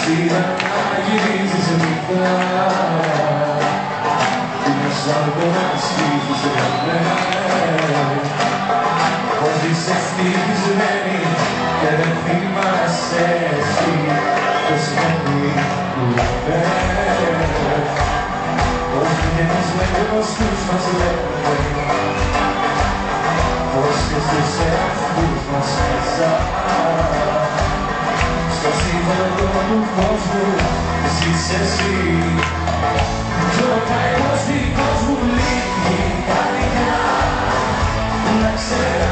σειρά να γυρίζεις νύχτα είναι σαν το να σκύβεις εμένα πως είσαι ευτυχισμένη και δεν θυμάσαι εσύ το σημαίνει που λαβαίνεις πως βγαίνεις με γνωστούς μας λέμε πως και στους εαυτούς μας μέσα στο σύμβολο του κόσμου ζεις εσύ κι όταν εγώ δικός μου λείπει καρδιά να ξέρω